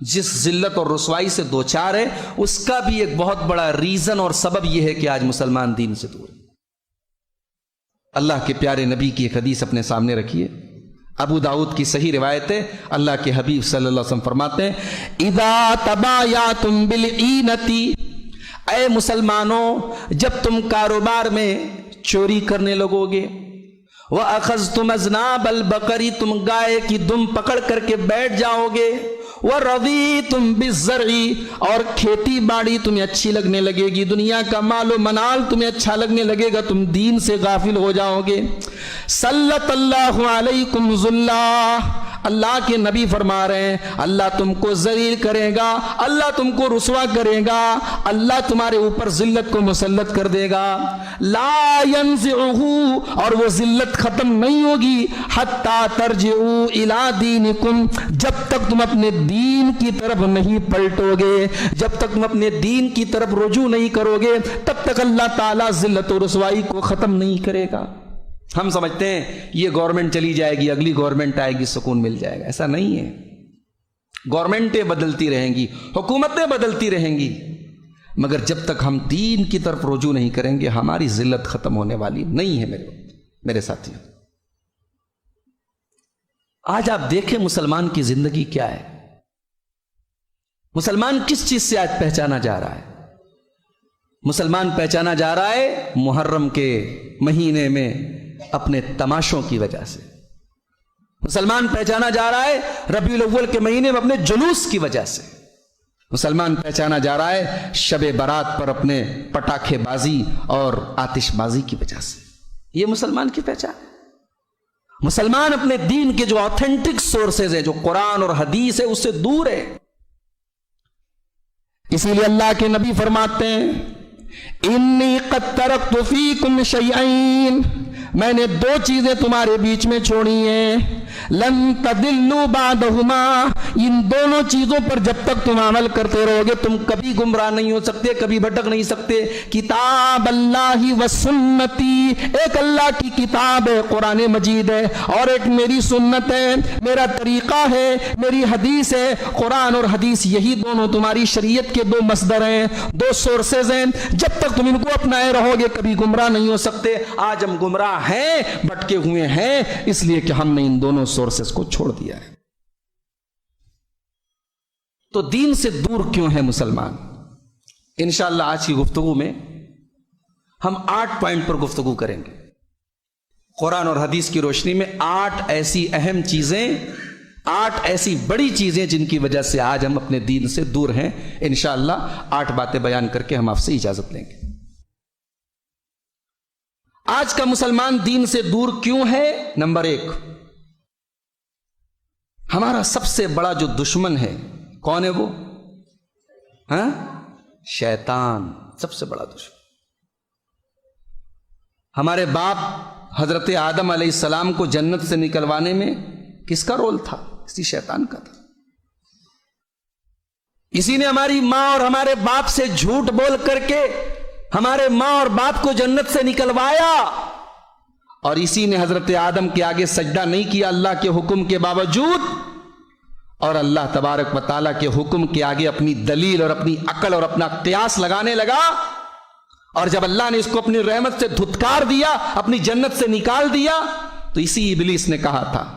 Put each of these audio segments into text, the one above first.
جس ذلت اور رسوائی سے دوچار ہے، اس کا بھی ایک بہت بڑا ریزن اور سبب یہ ہے کہ آج مسلمان دین سے دور ہے۔ اللہ کے پیارے نبی کی ایک حدیث اپنے سامنے رکھیے، ابو داؤد کی صحیح روایت ہے، اللہ کے حبیب صلی اللہ علیہ وسلم فرماتے ہیں اذا تبایعتم بالعینۃ، اے مسلمانوں جب تم کاروبار میں چوری کرنے لگو گے، وَأَخَذْتُمْ أَذْنَابَ الْبَقَرِ، تم گائے کی دم پکڑ کر کے بیٹھ جاؤ گے، وَرَضِيتُمْ بِالزَّرْعِ، اور کھیتی باڑی تمہیں اچھی لگنے لگے گی، دنیا کا مال و منال تمہیں اچھا لگنے لگے گا، تم دین سے غافل ہو جاؤ گے، سلط اللہ علیکم ذلہ، اللہ کے نبی فرما رہے ہیں اللہ تم کو ذلیل کرے گا، اللہ تم کو رسوا کرے گا، اللہ تمہارے اوپر ذلت کو مسلط کر دے گا، لا ينزعہ، اور وہ ذلت ختم نہیں ہوگی، حتی ترجعوا الی دینکم، جب تک تم اپنے دین کی طرف نہیں پلٹو گے، جب تک تم اپنے دین کی طرف رجوع نہیں کرو گے، تب تک اللہ تعالیٰ ذلت و رسوائی کو ختم نہیں کرے گا۔ ہم سمجھتے ہیں یہ گورنمنٹ چلی جائے گی، اگلی گورنمنٹ آئے گی، سکون مل جائے گا، ایسا نہیں ہے۔ گورنمنٹیں بدلتی رہیں گی، حکومتیں بدلتی رہیں گی، مگر جب تک ہم دین کی طرف رجوع نہیں کریں گے ہماری ذلت ختم ہونے والی نہیں ہے میرے ساتھیوں۔ آج آپ دیکھیں مسلمان کی زندگی کیا ہے، مسلمان کس چیز سے آج پہچانا جا رہا ہے؟ مسلمان پہچانا جا رہا ہے محرم کے مہینے میں اپنے تماشوں کی وجہ سے، مسلمان پہچانا جا رہا ہے ربیع الاول کے مہینے میں اپنے جلوس کی وجہ سے، مسلمان پہچانا جا رہا ہے شب برات پر اپنے پٹاخے بازی اور آتش بازی کی وجہ سے۔ یہ مسلمان کی پہچان ہے۔ مسلمان اپنے دین کے جو آتھینٹک سورسز ہیں، جو قرآن اور حدیث ہے، اس سے دور ہے۔ اسی لیے اللہ کے نبی فرماتے ہیں انی قد ترکت فیکم شیئین، میں نے دو چیزیں تمہارے بیچ میں چھوڑی ہیں، لن تضلوا بعدہما، ان دونوں چیزوں پر جب تک تم عمل کرتے رہو گے تم کبھی گمراہ نہیں ہو سکتے، کبھی بھٹک نہیں سکتے۔ کتاب اللہ و سنتی، ایک اللہ کی کتاب ہے قرآن مجید ہے، اور ایک میری سنت ہے، میرا طریقہ ہے، میری حدیث ہے۔ قرآن اور حدیث یہی دونوں تمہاری شریعت کے دو مصدر ہیں، دو سورسز ہیں، جب تک تم ان کو اپنائے رہو گے کبھی گمراہ نہیں ہو سکتے۔ آج ہم گمراہ ہیں، بھٹکے ہوئے ہیں، اس لیے کہ ہم نے ان دونوں سورسز کو چھوڑ دیا ہے۔ تو دین سے دور کیوں ہے مسلمان؟ انشاءاللہ آج کی گفتگو میں ہم 8 پوائنٹ پر گفتگو کریں گے، قرآن اور حدیث کی روشنی میں 8 ایسی اہم چیزیں، 8 ایسی بڑی چیزیں جن کی وجہ سے آج ہم اپنے دین سے دور ہیں۔ انشاءاللہ 8 باتیں بیان کر کے ہم آپ سے اجازت لیں گے۔ آج کا مسلمان دین سے دور کیوں ہے؟ نمبر 1، ہمارا سب سے بڑا جو دشمن ہے کون ہے وہ؟ شیطان، سب سے بڑا دشمن۔ ہمارے باپ حضرت آدم علیہ السلام کو جنت سے نکلوانے میں کس کا رول تھا؟ اسی شیطان کا تھا۔ اسی نے ہماری ماں اور ہمارے باپ سے جھوٹ بول کر کے ہمارے ماں اور باپ کو جنت سے نکلوایا، اور اسی نے حضرت آدم کے آگے سجدہ نہیں کیا اللہ کے حکم کے باوجود، اور اللہ تبارک و تعالیٰ کے حکم کے آگے اپنی دلیل اور اپنی عقل اور اپنا قیاس لگانے لگا، اور جب اللہ نے اس کو اپنی رحمت سے دھتکار دیا، اپنی جنت سے نکال دیا، تو اسی ابلیس نے کہا تھا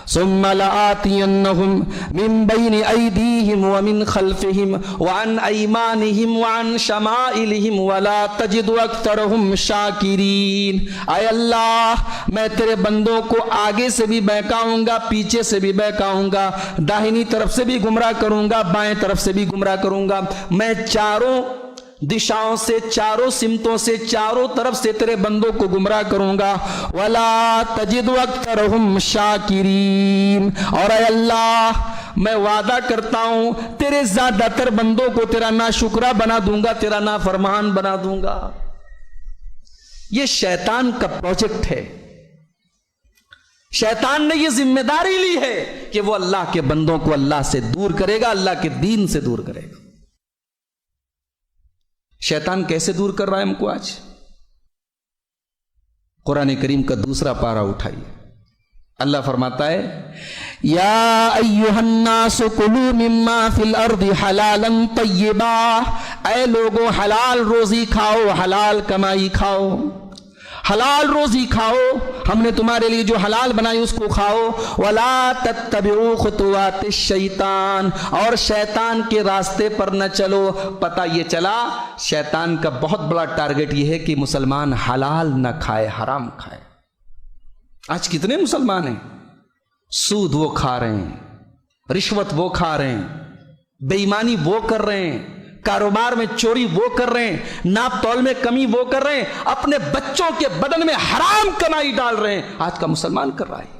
ثم لآتینہم من بین ایدیہم ومن خلفہم وعن ایمانہم وعن شمائلہم ولا تجد اکثرہم شاکرین۔ اے اللہ، میں تیرے بندوں کو آگے سے بھی بہکاؤں گا، پیچھے سے بھی بہکاؤں گا، داہنی طرف سے بھی گمراہ کروں گا، بائیں طرف سے بھی گمراہ کروں گا، میں چاروں دشاؤں سے، چاروں سمتوں سے، چاروں طرف سے تیرے بندوں کو گمراہ کروں گا۔ وَلَا تَجِدُ أَكْثَرَهُمْ شَاكِرِينَ، اور اے اللہ میں وعدہ کرتا ہوں تیرے زیادہ تر بندوں کو تیرا ناشکرہ بنا دوں گا، تیرا نافرمان بنا دوں گا۔ یہ شیطان کا پروجیکٹ ہے، شیطان نے یہ ذمہ داری لی ہے کہ وہ اللہ کے بندوں کو اللہ سے دور کرے گا، اللہ کے دین سے دور کرے گا۔ شیطان کیسے دور کر رہا ہے ہم کو آج؟ قرآن کریم کا 2 پارہ اٹھائیے، اللہ فرماتا ہے یا ایھا الناس کلوا مما فی الارض حلالا طیبا، اے لوگوں حلال روزی کھاؤ، حلال کمائی کھاؤ، حلال روزی کھاؤ، ہم نے تمہارے لیے جو حلال بنائی اس کو کھاؤ، ولا تتبعوا خطوات الشیطان، اور شیطان کے راستے پر نہ چلو۔ پتہ یہ چلا شیطان کا بہت بڑا ٹارگٹ یہ ہے کہ مسلمان حلال نہ کھائے، حرام کھائے۔ آج کتنے مسلمان ہیں سود وہ کھا رہے ہیں، رشوت وہ کھا رہے ہیں، بے ایمانی وہ کر رہے ہیں، کاروبار میں چوری وہ کر رہے ہیں، ناپ تول میں کمی وہ کر رہے ہیں، اپنے بچوں کے بدن میں حرام کمائی ڈال رہے ہیں۔ آج کا مسلمان کر رہا ہے،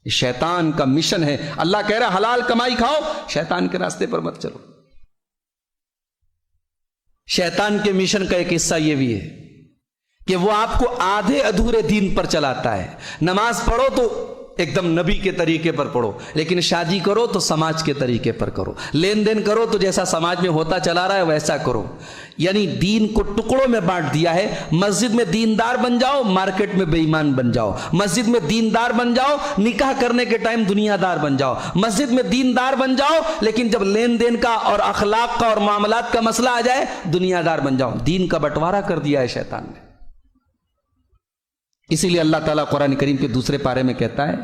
یہ شیطان کا مشن ہے۔ اللہ کہہ رہا ہے حلال کمائی کھاؤ، شیطان کے راستے پر مت چلو۔ شیطان کے مشن کا ایک حصہ یہ بھی ہے کہ وہ آپ کو آدھے ادھورے دین پر چلاتا ہے۔ نماز پڑھو تو ایک دم نبی کے طریقے پر پڑھو، لیکن شادی کرو تو سماج کے طریقے پر کرو، لین دین کرو تو جیسا سماج میں ہوتا چلا رہا ہے ویسا کرو۔ یعنی دین کو ٹکڑوں میں بانٹ دیا ہے۔ مسجد میں دیندار بن جاؤ، مارکیٹ میں بے ایمان بن جاؤ۔ مسجد میں دیندار بن جاؤ، نکاح کرنے کے ٹائم دنیا دار بن جاؤ۔ مسجد میں دیندار بن جاؤ، لیکن جب لین دین کا اور اخلاق کا اور معاملات کا مسئلہ آ جائے دنیا دار بن جاؤ۔ دین کا بٹوارا کر دیا ہے شیطان نے۔ اسی لیے اللہ تعالیٰ قرآن کریم کے دوسرے پارے میں کہتا ہے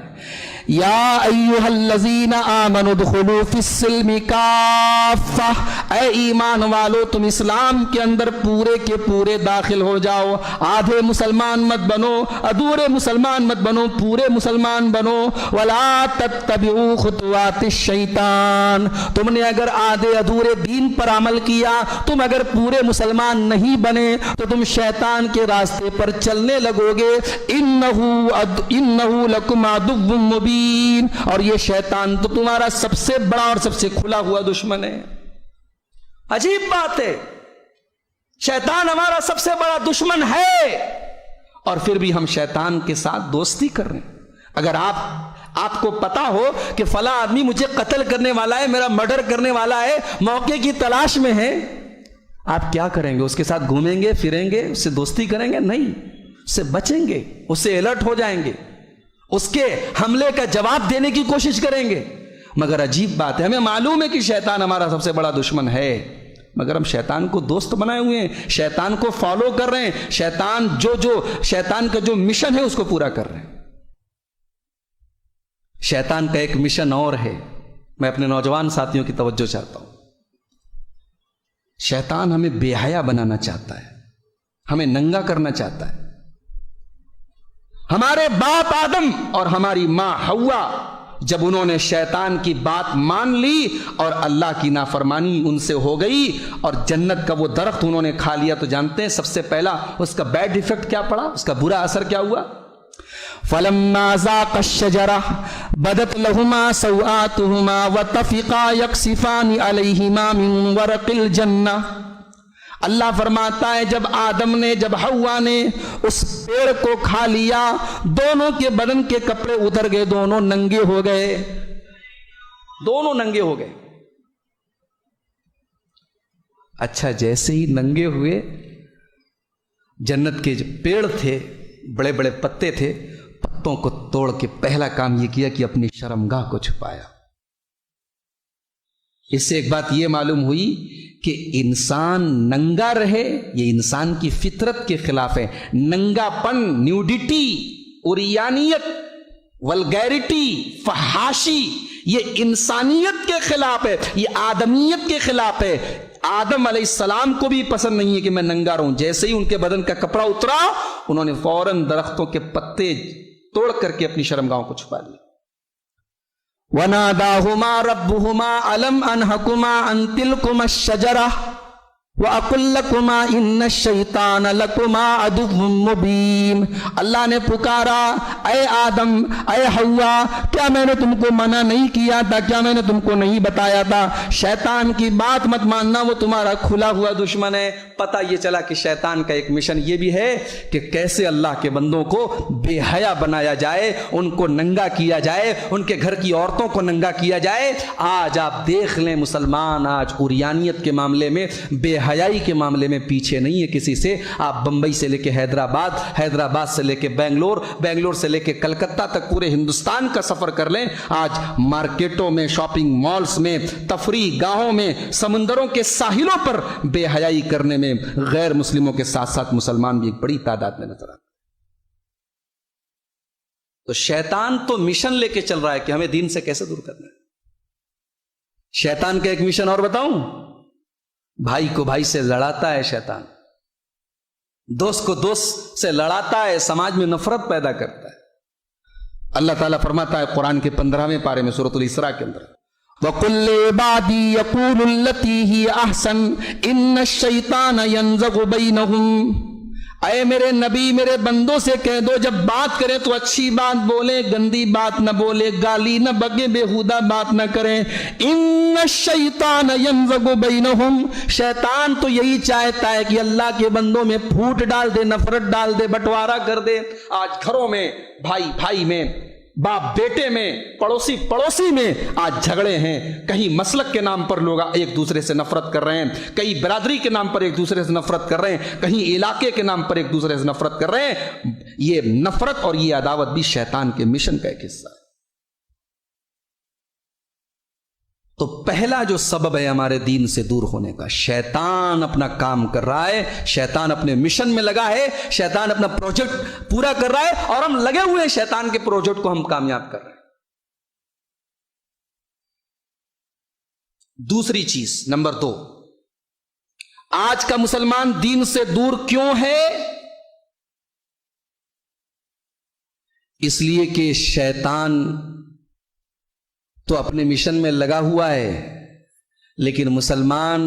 یا ایھا الذین آمنوا ادخلوا فی السلم کافہ، اے ایمان والو تم اسلام کے اندر پورے کے پورے داخل ہو جاؤ۔ آدھے مسلمان مت بنو، ادھورے مسلمان مت بنو، پورے مسلمان بنو۔ ولا تتبعوا خطوات الشیطان، تم نے اگر آدھے ادھورے دین پر عمل کیا، تم اگر پورے مسلمان نہیں بنے تو تم شیطان کے راستے پر چلنے لگو گے۔ انہ لکم عدو مبین، اور یہ شیطان تو تمہارا سب سے بڑا اور سب سے کھلا ہوا دشمن ہے۔ عجیب بات ہے، شیطان ہمارا سب سے بڑا دشمن ہے اور پھر بھی ہم شیطان کے ساتھ دوستی کر رہے ہیں۔ اگر آپ کو پتا ہو کہ فلاں آدمی مجھے قتل کرنے والا ہے، میرا مرڈر کرنے والا ہے، موقع کی تلاش میں ہے، آپ کیا کریں گے؟ اس کے ساتھ گھومیں گے، پھریں گے، اس سے دوستی کریں گے؟ نہیں، اس سے بچیں گے، اس سے الرٹ ہو جائیں گے، اس کے حملے کا جواب دینے کی کوشش کریں گے۔ مگر عجیب بات ہے، ہمیں معلوم ہے کہ شیطان ہمارا سب سے بڑا دشمن ہے، مگر ہم شیطان کو دوست بنائے ہوئے ہیں، شیطان کو فالو کر رہے ہیں، شیطان کا جو مشن ہے اس کو پورا کر رہے ہیں۔ شیطان کا ایک مشن اور ہے، میں اپنے نوجوان ساتھیوں کی توجہ چاہتا ہوں۔ شیطان ہمیں بے حیا بنانا چاہتا ہے، ہمیں ننگا کرنا چاہتا ہے۔ ہمارے باپ آدم اور ہماری ماں حوا جب انہوں نے شیطان کی بات مان لی اور اللہ کی نافرمانی ان سے ہو گئی اور جنت کا وہ درخت انہوں نے کھا لیا، تو جانتے ہیں سب سے پہلا اس کا بیڈ ایفیکٹ کیا پڑا، اس کا برا اثر کیا ہوا؟ فَلَمَّا ذَاقَا الشَّجَرَةَ بَدَتْ لَهُمَا سَوْآتُهُمَا وَطَفِقَا يَقْصِفَانِ عَلَيْهِمَا مِنْ وَرَقِ الْجَنَّةِ۔ اللہ فرماتا ہے جب حوا نے اس پیڑ کو کھا لیا، دونوں کے بدن کے کپڑے اتر گئے، دونوں ننگے ہو گئے، دونوں ننگے ہو گئے۔ اچھا، جیسے ہی ننگے ہوئے، جنت کے جو پیڑ تھے، بڑے بڑے پتے تھے، پتوں کو توڑ کے پہلا کام یہ کیا کہ اپنی شرمگاہ کو چھپایا۔ اس سے ایک بات یہ معلوم ہوئی کہ انسان ننگا رہے یہ انسان کی فطرت کے خلاف ہے۔ ننگا پن، نیوڈیٹی، اوریانیت، ولگیرٹی، فحاشی، یہ انسانیت کے خلاف ہے، یہ آدمیت کے خلاف ہے۔ آدم علیہ السلام کو بھی پسند نہیں ہے کہ میں ننگا رہوں۔ جیسے ہی ان کے بدن کا کپڑا اترا، انہوں نے فوراً درختوں کے پتے توڑ کر کے اپنی شرمگاہوں کو چھپا لیا۔ وَنَادَاهُمَا رَبُّهُمَا أَلَمْ أَنْهَكُمَا عَنْ تِلْكُمَا الشَّجَرَةِ وَأَقُلْ لَكُمَا إِنَّ الشَّيْطَانَ لَكُمَا عَدُوٌّ مُّبِينٌ۔ اللہ نے پکارا، اے آدم، اے حوا، کیا میں نے تم کو منع نہیں کیا تھا؟ کیا میں نے تم کو نہیں بتایا تھا شیطان کی بات مت ماننا، وہ تمہارا کھلا ہوا دشمن ہے۔ پتہ یہ چلا کہ شیطان کا ایک مشن یہ بھی ہے کہ کیسے اللہ کے بندوں کو بے حیا بنایا جائے، ان کو ننگا کیا جائے، ان کے گھر کی عورتوں کو ننگا کیا جائے۔ آج آپ دیکھ لیں مسلمان آج عریانیت کے معاملے میں بے حیائی کے معاملے میں پیچھے نہیں ہے کسی سے. آپ بمبئی سے لے کے حیدرآباد، حیدرآباد سے لے کے بنگلور، بنگلور سے لے کے کلکتہ تک پورے ہندوستان کا سفر کر لیں. آج مارکیٹوں میں، شاپنگ مالز میں، تفریح گاہوں میں، سمندروں کے ساحلوں پر بے حیائی کرنے میں غیر مسلموں کے ساتھ ساتھ مسلمان بھی ایک بڑی تعداد میں نظر آتے. تو شیطان تو مشن لے کے چل رہا ہے کہ ہمیں دین سے کیسے دور کرنا ہے. شیطان کا ایک مشن اور بتاؤں، بھائی کو بھائی سے لڑاتا ہے شیطان، دوست کو دوست سے لڑاتا ہے، سماج میں نفرت پیدا کرتا ہے. اللہ تعالیٰ فرماتا ہے قرآن کے 15ویں پارے میں سورۃ الاسراء کے اندر، وَقُلْ لِعِبَادِي يَقُولُ الَّتِي هِيَ أَحْسَنُ إِنَّ الشَّيْطَانَ يَنزَغُ بَيْنَهُمْ. اے میرے نبی میرے بندوں سے کہہ دو جب بات کریں تو اچھی بات بولے، گندی بات نہ بولے، گالی نہ بگے، بےہودہ بات نہ کریں. ان الشیطان ینزغ بینہم، شیطان تو یہی چاہتا ہے کہ اللہ کے بندوں میں پھوٹ ڈال دے، نفرت ڈال دے، بٹوارا کر دے. آج گھروں میں، بھائی بھائی میں، باپ بیٹے میں، پڑوسی پڑوسی میں آج جھگڑے ہیں. کہیں مسلک کے نام پر لوگ ایک دوسرے سے نفرت کر رہے ہیں، کہیں برادری کے نام پر ایک دوسرے سے نفرت کر رہے ہیں، کہیں علاقے کے نام پر ایک دوسرے سے نفرت کر رہے ہیں. یہ نفرت اور یہ عداوت بھی شیطان کے مشن کا ایک حصہ ہے. تو پہلا جو سبب ہے ہمارے دین سے دور ہونے کا، شیطان اپنا کام کر رہا ہے، شیطان اپنے مشن میں لگا ہے، شیطان اپنا پروجیکٹ پورا کر رہا ہے اور ہم لگے ہوئے ہیں شیطان کے پروجیکٹ کو ہم کامیاب کر رہے ہیں. دوسری چیز نمبر 2، آج کا مسلمان دین سے دور کیوں ہے؟ اس لیے کہ شیطان تو اپنے مشن میں لگا ہوا ہے، لیکن مسلمان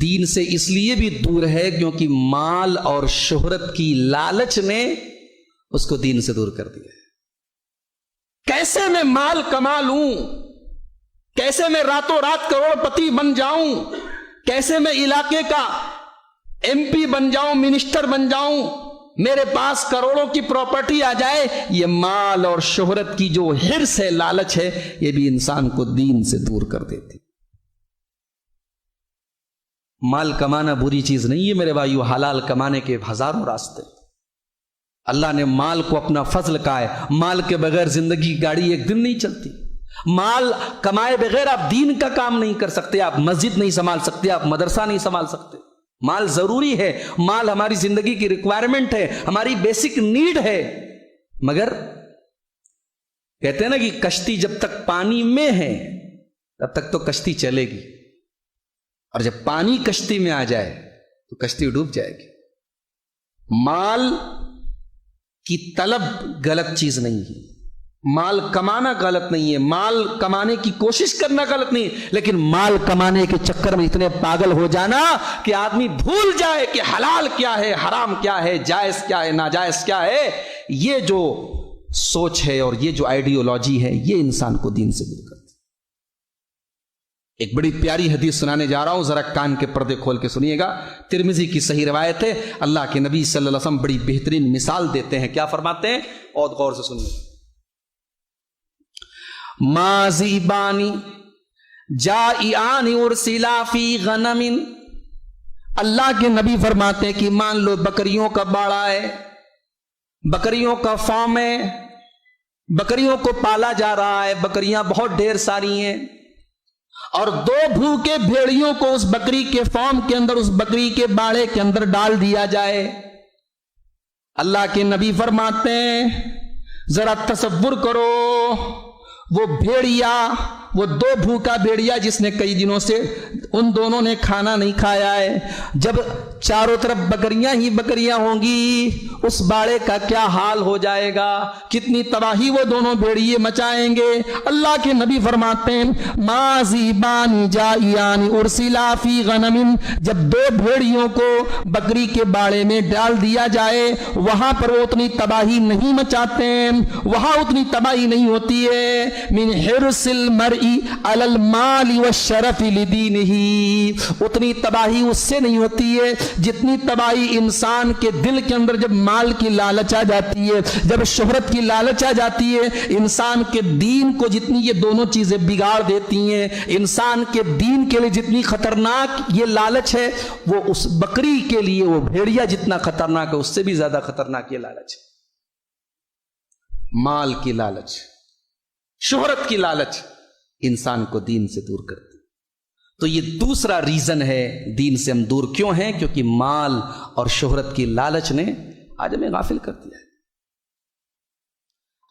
دین سے اس لیے بھی دور ہے کیونکہ مال اور شہرت کی لالچ نے اس کو دین سے دور کر دیا ہے. کیسے میں مال کما لوں، کیسے میں راتوں رات کروڑ پتی بن جاؤں، کیسے میں علاقے کا MP بن جاؤں، منسٹر بن جاؤں، میرے پاس کروڑوں کی پراپرٹی آ جائے. یہ مال اور شہرت کی جو حرص ہے، لالچ ہے، یہ بھی انسان کو دین سے دور کر دیتی. مال کمانا بری چیز نہیں ہے میرے بھائیو، حلال کمانے کے ہزاروں راستے. اللہ نے مال کو اپنا فضل کہا ہے. مال کے بغیر زندگی کی گاڑی ایک دن نہیں چلتی. مال کمائے بغیر آپ دین کا کام نہیں کر سکتے، آپ مسجد نہیں سنبھال سکتے، آپ مدرسہ نہیں سنبھال سکتے. مال ضروری ہے، مال ہماری زندگی کی ریکوائرمنٹ ہے، ہماری بیسک نیڈ ہے. مگر کہتے ہیں نا کہ کشتی جب تک پانی میں ہے تب تک تو کشتی چلے گی، اور جب پانی کشتی میں آ جائے تو کشتی ڈوب جائے گی. مال کی طلب غلط چیز نہیں ہے، مال کمانا غلط نہیں ہے، مال کمانے کی کوشش کرنا غلط نہیں ہے، لیکن مال کمانے کے چکر میں اتنے پاگل ہو جانا کہ آدمی بھول جائے کہ حلال کیا ہے، حرام کیا ہے، جائز کیا ہے، ناجائز کیا ہے. یہ جو سوچ ہے اور یہ جو آئیڈیولوجی ہے، یہ انسان کو دین سے دور کرتی. ایک بڑی پیاری حدیث سنانے جا رہا ہوں، ذرا کان کے پردے کھول کے سنیے گا. ترمذی کی صحیح روایت ہے. اللہ کے نبی صلی اللہ علیہ وسلم بڑی بہترین مثال دیتے ہیں. کیا فرماتے ہیں؟ اور غور سے سنیے. مازیبانی جائعان ارسلا فی غنم. اللہ کے نبی فرماتے ہیں کہ مان لو بکریوں کا باڑا ہے، بکریوں کا فارم ہے، بکریوں کو پالا جا رہا ہے، بکریاں بہت ڈھیر ساری ہیں، اور 2 بھوکے بھیڑیوں کو اس بکری کے فارم کے اندر، اس بکری کے باڑے کے اندر ڈال دیا جائے. اللہ کے نبی فرماتے ہیں ذرا تصور کرو، وہ بھیڑیا، وہ 2 بھوکا بھیڑیا جس نے کئی دنوں سے ان دونوں نے کھانا نہیں کھایا ہے، جب چاروں طرف بکریاں ہی بکریاں ہوں گی، اس باڑے کا کیا حال ہو جائے گا، کتنی تباہی وہ دونوں بھیڑیے مچائیں گے. اللہ کے نبی فرماتے ہیں مازیبان جائعان ارسلا فی غنم. جب 2 بھیڑیوں کو بکری کے باڑے میں ڈال دیا جائے، وہاں پر وہ اتنی تباہی نہیں مچاتے ہیں، وہاں اتنی تباہی نہیں ہوتی ہے. من حرص المرء علی المال والشرف لدینہ، اتنی تباہی اس سے نہیں ہوتی ہے جتنی تباہی انسان کے دل کے اندر جب مال کی لالچ آ جاتی ہے، جب شہرت کی لالچ آ جاتی ہے، انسان کے دین کو جتنی یہ دونوں چیزیں بگاڑ دیتی ہیں، انسان کے دین کے لیے جتنی خطرناک یہ لالچ ہے، وہ اس بکری کے لیے وہ بھیڑیا جتنا خطرناک ہے اس سے بھی زیادہ خطرناک یہ لالچ ہے۔ مال کی لالچ، شہرت کی لالچ انسان کو دین سے دور کرتی۔ تو یہ دوسرا ریزن ہے دین سے ہم دور کیوں ہیں، کیونکہ مال اور شہرت کی لالچ نے آج ہمیں غافل کر دیا ہے۔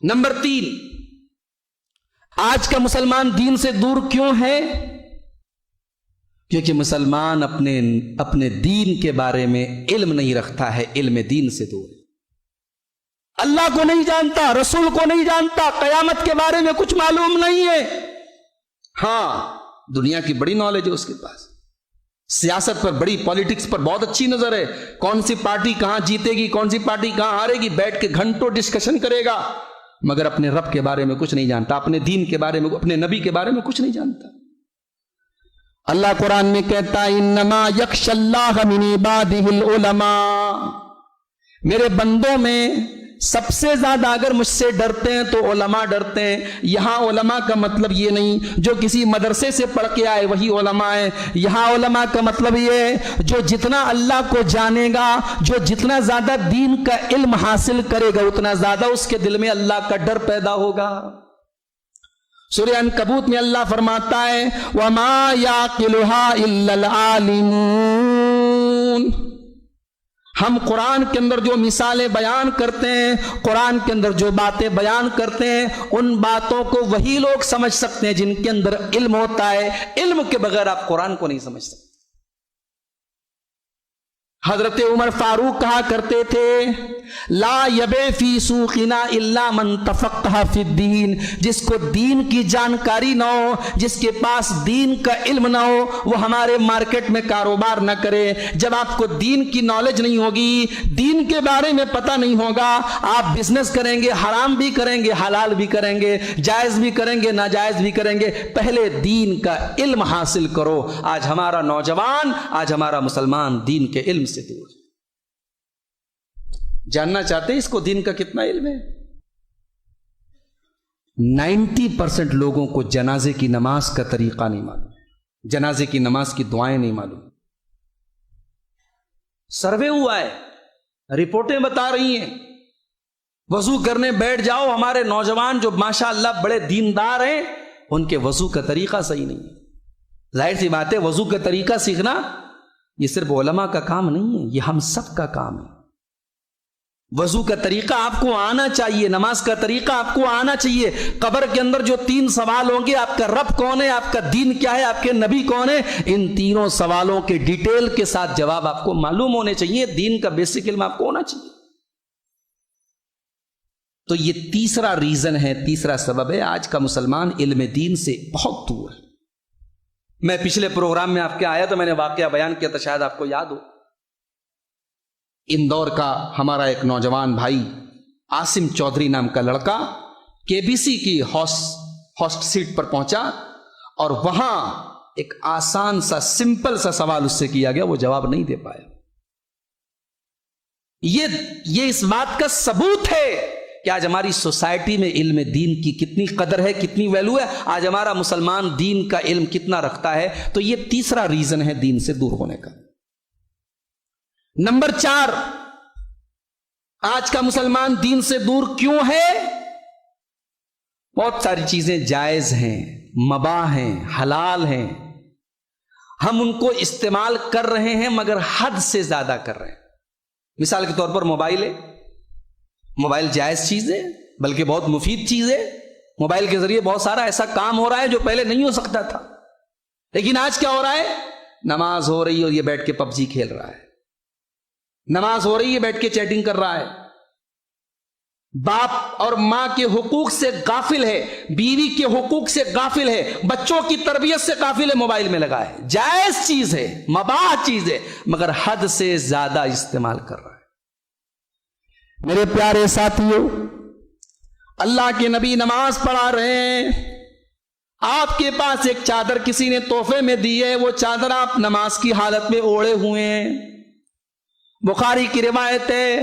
نمبر 3، آج کا مسلمان دین سے دور کیوں ہے؟ کیونکہ مسلمان اپنے دین کے بارے میں علم نہیں رکھتا ہے، علم دین سے دور ہے۔ اللہ کو نہیں جانتا، رسول کو نہیں جانتا، قیامت کے بارے میں کچھ معلوم نہیں ہے۔ ہاں، دنیا کی بڑی نالج ہے اس کے پاس، سیاست پر بڑی، پالیٹکس پر بہت اچھی نظر ہے، کون سی پارٹی کہاں جیتے گی، کون سی پارٹی کہاں ہارے گی، بیٹھ کے گھنٹوں ڈسکشن کرے گا، مگر اپنے رب کے بارے میں کچھ نہیں جانتا، اپنے دین کے بارے میں، اپنے نبی کے بارے میں کچھ نہیں جانتا۔ اللہ قرآن میں کہتا ہے انما یخشی اللہ من عبادہ العلماء، میرے بندوں میں سب سے زیادہ اگر مجھ سے ڈرتے ہیں تو علماء ڈرتے ہیں۔ یہاں علماء کا مطلب یہ نہیں جو کسی مدرسے سے پڑھ کے آئے وہی علماء ہے، یہاں علماء کا مطلب یہ ہے جو جتنا اللہ کو جانے گا، جو جتنا زیادہ دین کا علم حاصل کرے گا، اتنا زیادہ اس کے دل میں اللہ کا ڈر پیدا ہوگا۔ سورہ عنکبوت میں اللہ فرماتا ہے وَمَا يَعْقِلُهَا إِلَّا الْعَالِمُونَ۔ ہم قرآن کے اندر جو مثالیں بیان کرتے ہیں، قرآن کے اندر جو باتیں بیان کرتے ہیں، ان باتوں کو وہی لوگ سمجھ سکتے ہیں جن کے اندر علم ہوتا ہے، علم کے بغیر آپ قرآن کو نہیں سمجھ سکتے۔ حضرت عمر فاروق کہا کرتے تھے لا یبع فی سوقنا الا من تفقہ فی الدین، جس کو دین کی جانکاری نہ ہو، جس کے پاس دین کا علم نہ ہو، وہ ہمارے مارکیٹ میں کاروبار نہ کرے۔ جب آپ کو دین کی نالج نہیں ہوگی، دین کے بارے میں پتہ نہیں ہوگا، آپ بزنس کریں گے، حرام بھی کریں گے، حلال بھی کریں گے، جائز بھی کریں گے، ناجائز بھی کریں گے۔ پہلے دین کا علم حاصل کرو۔ آج ہمارا نوجوان، آج ہمارا مسلمان دین کے علم سے دور۔ جاننا چاہتے ہیں اس کو دین کا کتنا علم ہے؟ 90% لوگوں کو جنازے کی نماز کا طریقہ نہیں معلوم، جنازے کی نماز کی دعائیں نہیں معلوم۔ سروے ہوا ہے، رپورٹیں بتا رہی ہیں، وضو کرنے بیٹھ جاؤ، ہمارے نوجوان جو ماشاءاللہ بڑے دیندار ہیں ان کے وضو کا طریقہ صحیح نہیں ہے۔ ظاہر سی بات ہے وضو کا طریقہ سیکھنا یہ صرف علماء کا کام نہیں ہے، یہ ہم سب کا کام ہے۔ وضو کا طریقہ آپ کو آنا چاہیے، نماز کا طریقہ آپ کو آنا چاہیے۔ قبر کے اندر جو 3 سوال ہوں گے، آپ کا رب کون ہے، آپ کا دین کیا ہے، آپ کے نبی کون ہے، ان تینوں سوالوں کے ڈیٹیل کے ساتھ جواب آپ کو معلوم ہونے چاہیے، دین کا بیسک علم آپ کو ہونا چاہیے۔ تو یہ تیسرا ریزن ہے، تیسرا سبب ہے آج کا مسلمان علم دین سے بہت دور ہے۔ میں پچھلے پروگرام میں آپ کے آیا تو میں نے واقعہ بیان کیا تھا، شاید آپ کو یاد ہو۔ اندور کا ہمارا ایک نوجوان بھائی عاصم چودھری نام کا لڑکا کے بی سی کی ہوسٹ سیٹ پر پہنچا اور وہاں ایک آسان سا سمپل سا سوال اس سے کیا گیا، وہ جواب نہیں دے پایا۔ یہ اس بات کا ثبوت ہے کہ آج ہماری سوسائٹی میں علم دین کی کتنی قدر ہے، کتنی ویلو ہے، آج ہمارا مسلمان دین کا علم کتنا رکھتا ہے۔ تو یہ تیسرا ریزن ہے دین سے دور ہونے کا۔ نمبر 4، آج کا مسلمان دین سے دور کیوں ہے؟ بہت ساری چیزیں جائز ہیں، مباح ہیں، حلال ہیں، ہم ان کو استعمال کر رہے ہیں مگر حد سے زیادہ کر رہے ہیں۔ مثال کے طور پر موبائل ہے، موبائل جائز چیز ہے بلکہ بہت مفید چیز ہے۔ موبائل کے ذریعے بہت سارا ایسا کام ہو رہا ہے جو پہلے نہیں ہو سکتا تھا، لیکن آج کیا ہو رہا ہے؟ نماز ہو رہی ہے اور یہ بیٹھ کے پب جی کھیل رہا ہے، نماز ہو رہی ہے بیٹھ کے چیٹنگ کر رہا ہے، باپ اور ماں کے حقوق سے غافل ہے، بیوی کے حقوق سے غافل ہے، بچوں کی تربیت سے غافل ہے، موبائل میں لگا ہے۔ جائز چیز ہے، مباح چیز ہے، مگر حد سے زیادہ استعمال کر رہا ہے۔ میرے پیارے ساتھیوں، اللہ کے نبی نماز پڑھا رہے ہیں، آپ کے پاس ایک چادر کسی نے تحفے میں دی ہے، وہ چادر آپ نماز کی حالت میں اوڑھے ہوئے ہیں۔ بخاری کی روایت ہے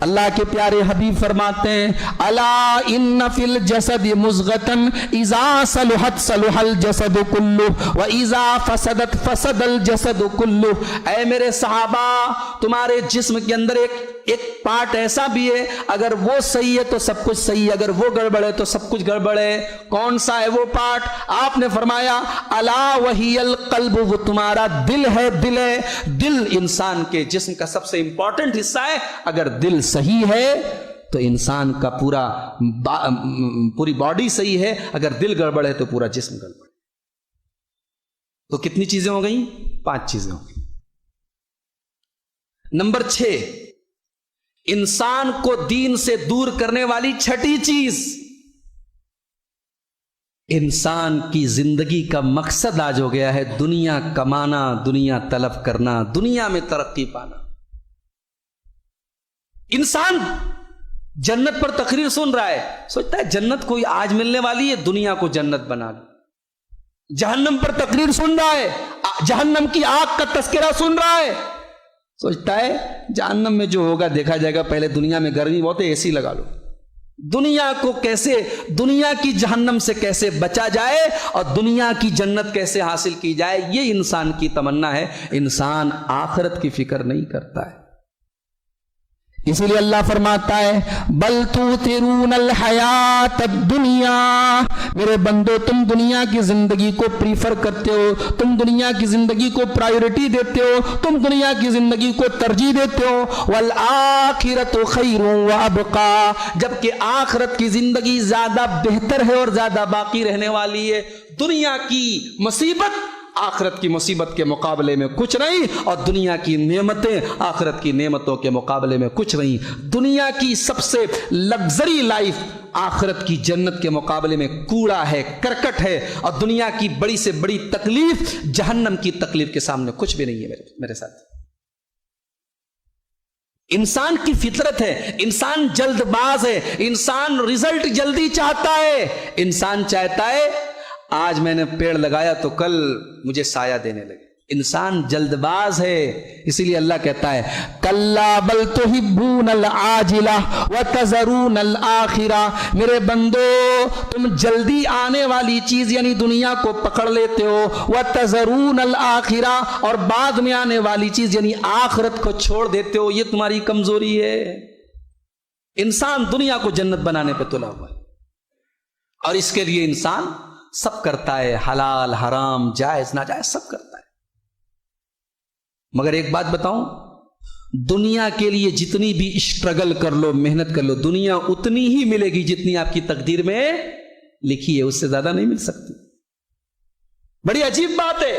اللہ کے پیارے حبیب فرماتے ہیں الا ان فی الجسد مضغۃ اذا صلحت صلح الجسد کلہ واذا فسدت فسد الجسد کلہ. اے میرے صحابہ، تمہارے جسم کے اندر ایک پارٹ ایسا بھی ہے، اگر وہ صحیح ہے تو سب کچھ صحیح ہے، اگر وہ گڑبڑ ہے تو سب کچھ گڑبڑ ہے. کون سا ہے وہ پارٹ؟ آپ نے فرمایا الا وہی القلب، وہ تمہارا دل ہے. دل ہے، دل انسان کے جسم کا سب سے امپورٹنٹ حصہ ہے. اگر دل صحیح ہے تو انسان کا پوری باڈی صحیح ہے، اگر دل گڑبڑ ہے تو پورا جسم گڑبڑ ہے. تو کتنی چیزیں ہو گئیں؟ 5 چیزیں ہو گئیں. نمبر 6، انسان کو دین سے دور کرنے والی 6ٹھی چیز، انسان کی زندگی کا مقصد آج ہو گیا ہے دنیا کمانا، دنیا طلب کرنا، دنیا میں ترقی پانا. انسان جنت پر تقریر سن رہا ہے، سوچتا ہے جنت کوئی آج ملنے والی ہے، دنیا کو جنت بنا لو. جہنم پر تقریر سن رہا ہے، جہنم کی آگ کا تذکرہ سن رہا ہے، سوچتا ہے جہنم میں جو ہوگا دیکھا جائے گا، پہلے دنیا میں گرمی بہت ہے، اے سی لگا لو. دنیا کو کیسے، دنیا کی جہنم سے کیسے بچا جائے اور دنیا کی جنت کیسے حاصل کی جائے، یہ انسان کی تمنا ہے. انسان آخرت کی فکر نہیں کرتا ہے. اسی لیے اللہ فرماتا ہے بل تؤثرون الحیات الدنیا، میرے بندو تم دنیا کی زندگی کو پریفر کرتے ہو، تم دنیا کی زندگی کو پرائیورٹی دیتے ہو، تم دنیا کی زندگی کو ترجیح دیتے ہو. والآخرۃ خیر وابقا، جبکہ آخرت کی زندگی زیادہ بہتر ہے اور زیادہ باقی رہنے والی ہے. دنیا کی مصیبت آخرت کی مصیبت کے مقابلے میں کچھ نہیں، اور دنیا کی نعمتیں آخرت کی نعمتوں کے مقابلے میں کچھ نہیں. دنیا کی سب سے لگژری لائف آخرت کی جنت کے مقابلے میں کوڑا ہے، کرکٹ ہے، اور دنیا کی بڑی سے بڑی تکلیف جہنم کی تکلیف کے سامنے کچھ بھی نہیں ہے. میرے ساتھ انسان کی فطرت ہے، انسان جلد باز ہے، انسان رزلٹ جلدی چاہتا ہے. انسان چاہتا ہے آج میں نے پیڑ لگایا تو کل مجھے سایہ دینے لگے. انسان جلد باز ہے. اسی لیے اللہ کہتا ہے کلا بل تحبون العاجلہ وتذرون الآخرہ، میرے بندو تم جلدی آنے والی چیز یعنی دنیا کو پکڑ لیتے ہو، وتذرون الآخرہ، اور بعد میں آنے والی چیز یعنی آخرت کو چھوڑ دیتے ہو. یہ تمہاری کمزوری ہے. انسان دنیا کو جنت بنانے پہ تلا ہوا ہے، اور اس کے لیے انسان سب کرتا ہے، حلال حرام جائز ناجائز سب کرتا ہے. مگر ایک بات بتاؤں، دنیا کے لیے جتنی بھی اسٹرگل کر لو، محنت کر لو، دنیا اتنی ہی ملے گی جتنی آپ کی تقدیر میں لکھی ہے، اس سے زیادہ نہیں مل سکتی. بڑی عجیب بات ہے،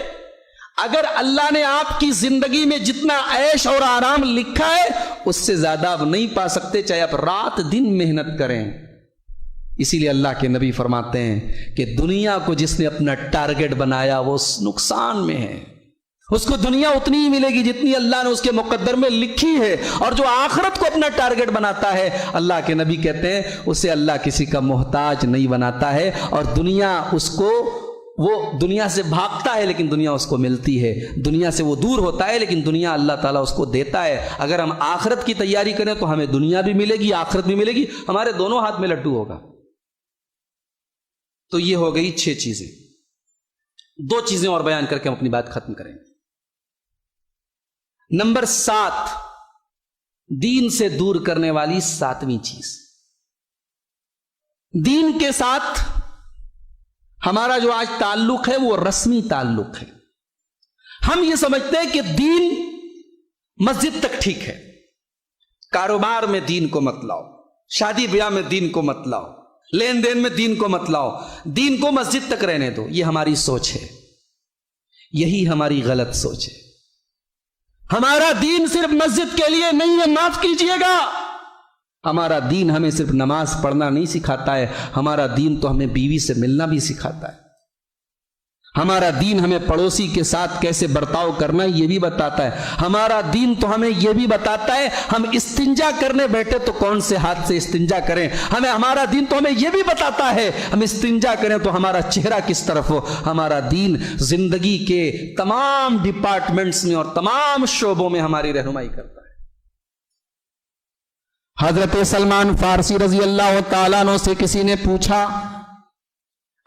اگر اللہ نے آپ کی زندگی میں جتنا عیش اور آرام لکھا ہے اس سے زیادہ آپ نہیں پا سکتے، چاہے آپ رات دن محنت کریں. اسی لیے اللہ کے نبی فرماتے ہیں کہ دنیا کو جس نے اپنا ٹارگٹ بنایا وہ نقصان میں ہے. اس کو دنیا اتنی ہی ملے گی جتنی اللہ نے اس کے مقدر میں لکھی ہے، اور جو آخرت کو اپنا ٹارگٹ بناتا ہے، اللہ کے نبی کہتے ہیں اسے اللہ کسی کا محتاج نہیں بناتا ہے، اور دنیا اس کو، وہ دنیا سے بھاگتا ہے لیکن دنیا اس کو ملتی ہے. دنیا سے وہ دور ہوتا ہے لیکن دنیا اللہ تعالیٰ اس کو دیتا ہے. اگر ہم آخرت کی تیاری کریں تو ہمیں دنیا بھی ملے گی، آخرت بھی ملے گی، ہمارے دونوں ہاتھ میں لڈو ہوگا. تو یہ ہو گئی 6 چیزیں. 2 چیزیں اور بیان کر کے ہم اپنی بات ختم کریں گے. نمبر 7، دین سے دور کرنے والی 7ویں چیز، دین کے ساتھ ہمارا جو آج تعلق ہے وہ رسمی تعلق ہے. ہم یہ سمجھتے ہیں کہ دین مسجد تک ٹھیک ہے، کاروبار میں دین کو مت لاؤ، شادی بیاہ میں دین کو مت لاؤ، لین دین میں دین کو مت لاؤ، دین کو مسجد تک رہنے دو. یہ ہماری سوچ ہے، یہی ہماری غلط سوچ ہے. ہمارا دین صرف مسجد کے لیے نہیں ہے، معاف کیجئے گا. ہمارا دین ہمیں صرف نماز پڑھنا نہیں سکھاتا ہے، ہمارا دین تو ہمیں بیوی سے ملنا بھی سکھاتا ہے. ہمارا دین ہمیں پڑوسی کے ساتھ کیسے برتاؤ کرنا ہے یہ بھی بتاتا ہے. ہمارا دین تو ہمیں یہ بھی بتاتا ہے ہم استنجا کرنے بیٹھے تو کون سے ہاتھ سے استنجا کریں. ہمارا دین تو ہمیں یہ بھی بتاتا ہے ہم استنجا کریں تو ہمارا چہرہ کس طرف ہو. ہمارا دین زندگی کے تمام ڈپارٹمنٹس میں اور تمام شعبوں میں ہماری رہنمائی کرتا ہے. حضرت سلمان فارسی رضی اللہ تعالیٰ عنہ سے کسی نے پوچھا،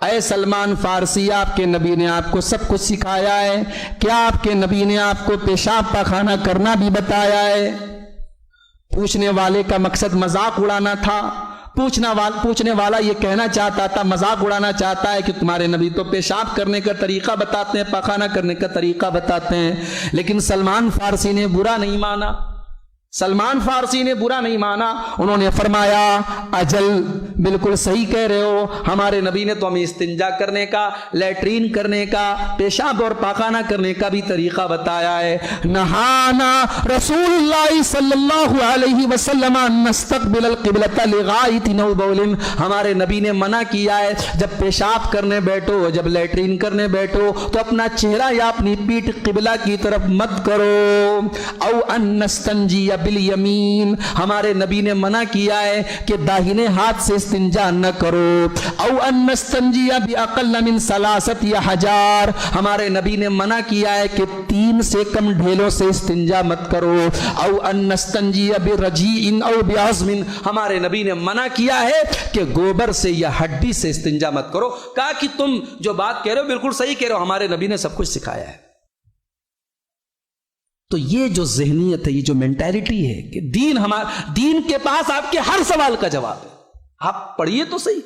اے سلمان فارسی، آپ کے نبی نے آپ کو سب کچھ سکھایا ہے، کیا آپ کے نبی نے آپ کو پیشاب پاخانہ کرنا بھی بتایا ہے؟ پوچھنے والے کا مقصد مذاق اڑانا تھا۔ پوچھنے والا یہ کہنا چاہتا تھا، مذاق اڑانا چاہتا ہے کہ تمہارے نبی تو پیشاب کرنے کا طریقہ بتاتے ہیں، پاخانہ کرنے کا طریقہ بتاتے ہیں۔ لیکن سلمان فارسی نے برا نہیں مانا، سلمان فارسی نے برا نہیں مانا، انہوں نے فرمایا اجل بالکل صحیح کہہ رہے ہو، ہمارے نبی نے تو ہمیں استنجا کرنے کا، لیٹرین کرنے کا، پیشاب اور پاخانہ کرنے کا بھی طریقہ بتایا ہے۔ نہانا رسول اللہ صلی اللہ علیہ وسلم نستقبل القبلۃ لغائط نو بول، ہمارے نبی نے منع کیا ہے جب پیشاب کرنے بیٹھو، جب لیٹرین کرنے بیٹھو تو اپنا چہرہ یا اپنی پیٹھ قبلہ کی طرف مت کرو۔ او ان نستنجی بالیمین، ہمارے نبی نے منع کیا ہے کہ داہنے ہاتھ سے استنجا نہ کرو۔ او ان نستنجی باقل من ثلاثۃ احجار، ہمارے نبی نے منع کیا ہے کہ 3 سے کم ڈھیلوں سے استنجا مت کرو۔ او ان نستنجی برجیع او بعظم، ہمارے نبی نے منع کیا ہے کہ گوبر سے یا ہڈی سے استنجا مت کرو۔ کہا کہ تم جو بات کہہ رہے ہو بالکل صحیح کہہ رہے ہو، ہمارے نبی نے سب کچھ سکھایا ہے۔ تو یہ جو ذہنیت ہے، یہ جو مینٹیلٹی ہے کہ دین کے پاس آپ کے ہر سوال کا جواب ہے، آپ پڑھیے تو صحیح۔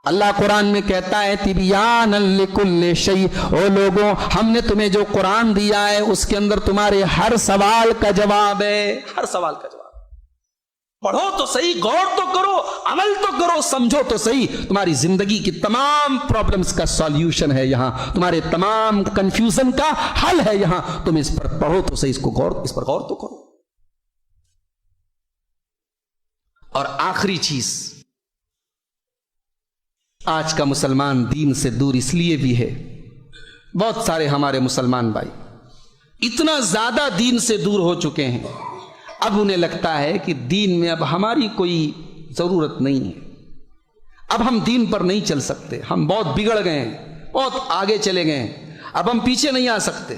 اللہ قرآن میں کہتا ہے تبیانا لکل شیء، او لوگوں ہم نے تمہیں جو قرآن دیا ہے اس کے اندر تمہارے ہر سوال کا جواب ہے، ہر سوال کا جواب۔ پڑھو تو صحیح، غور تو کرو، عمل تو کرو، سمجھو تو صحیح، تمہاری زندگی کی تمام پرابلمز کا سولیوشن ہے یہاں، تمہارے تمام کنفیوژن کا حل ہے یہاں، تم اس پر پڑھو تو صحیح، اس پر غور تو کرو۔ اور آخری چیز، آج کا مسلمان دین سے دور اس لیے بھی ہے، بہت سارے ہمارے مسلمان بھائی اتنا زیادہ دین سے دور ہو چکے ہیں، اب انہیں لگتا ہے کہ دین میں اب ہماری کوئی ضرورت نہیں ہے، اب ہم دین پر نہیں چل سکتے، ہم بہت بگڑ گئے ہیں، بہت آگے چلے گئے ہیں، اب ہم پیچھے نہیں آ سکتے،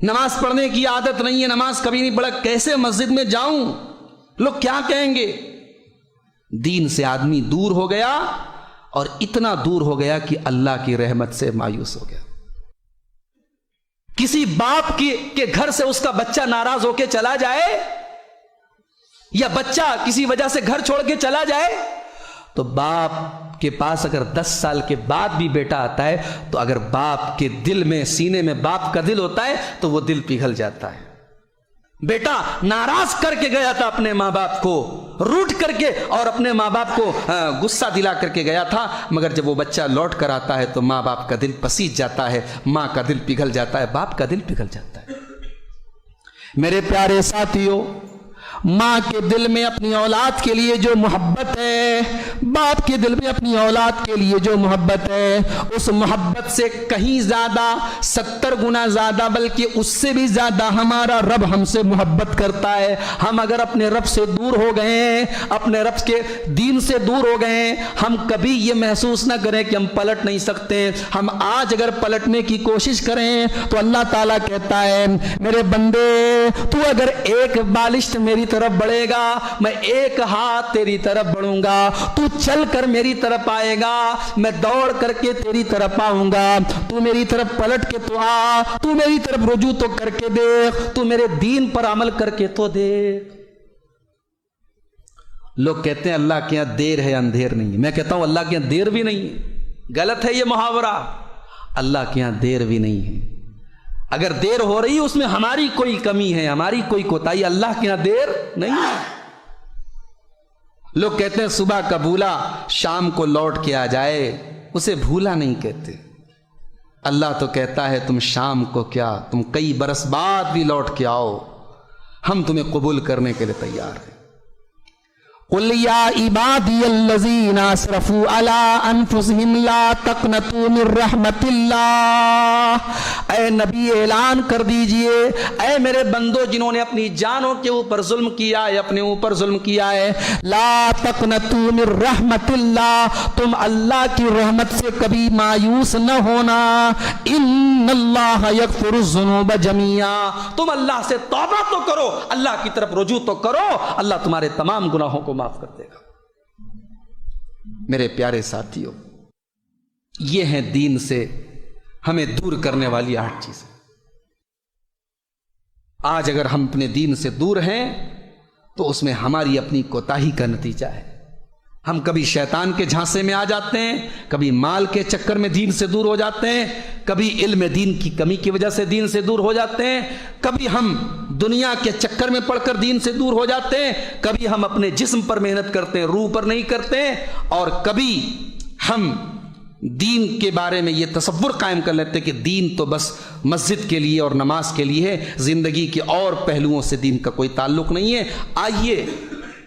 نماز پڑھنے کی عادت نہیں ہے، نماز کبھی نہیں پڑھا، کیسے مسجد میں جاؤں، لوگ کیا کہیں گے؟ دین سے آدمی دور ہو گیا، اور اتنا دور ہو گیا کہ اللہ کی رحمت سے مایوس ہو گیا۔ کسی باپ کے گھر سے اس کا بچہ ناراض ہو کے چلا جائے، یا بچہ کسی وجہ سے گھر چھوڑ کے چلا جائے، تو باپ کے پاس اگر 10 سال کے بعد بھی بیٹا آتا ہے تو اگر باپ کے دل میں، سینے میں باپ کا دل ہوتا ہے تو وہ دل پگھل جاتا ہے۔ بیٹا ناراض کر کے گیا تھا اپنے ماں باپ کو، روٹ کر کے اور اپنے ماں باپ کو غصہ دلا کر کے گیا تھا، مگر جب وہ بچہ لوٹ کر آتا ہے تو ماں باپ کا دل پسیج جاتا ہے، ماں کا دل پگھل جاتا ہے، باپ کا دل پگھل جاتا ہے۔ میرے پیارے ساتھیوں، ماں کے دل میں اپنی اولاد کے لیے جو محبت ہے، باپ کے دل میں اپنی اولاد کے لیے جو محبت ہے، اس محبت سے کہیں زیادہ، 70 گنا زیادہ، بلکہ اس سے بھی زیادہ ہمارا رب ہم سے محبت کرتا ہے۔ ہم اگر اپنے رب سے دور ہو گئے ہیں، اپنے رب کے دین سے دور ہو گئے ہیں، ہم کبھی یہ محسوس نہ کریں کہ ہم پلٹ نہیں سکتے۔ ہم آج اگر پلٹنے کی کوشش کریں تو اللہ تعالیٰ کہتا ہے میرے بندے، تو اگر ایک بالشت میری طرف بڑھے گا، میں ایک ہاتھ تیری طرف بڑھوں گا، تو چل کر میری طرف آئے گا، میں دوڑ کر کے تیری طرف آؤں گا، تو میری طرف پلٹ کے تو آ، تو میری طرف رجوع تو کر کے دیکھ، تو میرے دین پر عمل کر کے تو دیکھ۔ لوگ کہتے ہیں اللہ کے یہاں دیر ہے اندھیر نہیں ہے، میں کہتا ہوں اللہ کے یہاں دیر بھی نہیں ہے، غلط ہے یہ محاورہ، اللہ کے یہاں دیر بھی نہیں ہے۔ اگر دیر ہو رہی ہے اس میں ہماری کوئی کمی ہے، ہماری کوئی کوتاہی، اللہ کے یہاں دیر نہیں ہے۔ لوگ کہتے ہیں صبح کا بھولا شام کو لوٹ کے آ جائے، اسے بھولا نہیں کہتے۔ اللہ تو کہتا ہے تم شام کو کیا، تم کئی برس بعد بھی لوٹ کے آؤ، ہم تمہیں قبول کرنے کے لیے تیار ہیں۔ قل یا عبادی الذین اسرفوا علی انفسہم لا تقنطوا من رحمت اللہ، اے نبی اعلان کر دیجئے، اے میرے بندو جنہوں نے اپنی جانوں کے اوپر ظلم کیا ہے، اپنے اوپر ظلم کیا ہے، لا تقنطوا من رحمت اللہ، تم اللہ کی رحمت سے کبھی مایوس نہ ہونا، ان اللہ یغفر الذنوب جميعا، تم اللہ سے توبہ تو کرو، اللہ کی طرف رجوع تو کرو، اللہ تمہارے تمام گناہوں کو معاف کر دے گا۔ میرے پیارے ساتھیوں، یہ ہیں دین سے ہمیں دور کرنے والی 8 چیزیں۔ آج اگر ہم اپنے دین سے دور ہیں تو اس میں ہماری اپنی کوتاہی کا نتیجہ ہے۔ ہم کبھی شیطان کے جھانسے میں آ جاتے ہیں، کبھی مال کے چکر میں دین سے دور ہو جاتے ہیں، کبھی علم دین کی کمی کی وجہ سے دین سے دور ہو جاتے ہیں، کبھی ہم دنیا کے چکر میں پڑ کر دین سے دور ہو جاتے ہیں، کبھی ہم اپنے جسم پر محنت کرتے ہیں، روح پر نہیں کرتے ہیں، اور کبھی ہم دین کے بارے میں یہ تصور قائم کر لیتے کہ دین تو بس مسجد کے لیے اور نماز کے لیے ہے، زندگی کے اور پہلوؤں سے دین کا کوئی تعلق نہیں ہے۔ آئیے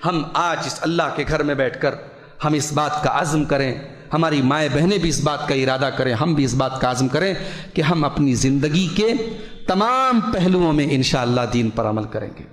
ہم آج اس اللہ کے گھر میں بیٹھ کر ہم اس بات کا عزم کریں، ہماری مائیں بہنیں بھی اس بات کا ارادہ کریں، ہم بھی اس بات کا عزم کریں کہ ہم اپنی زندگی کے تمام پہلوؤں میں انشاءاللہ دین پر عمل کریں گے۔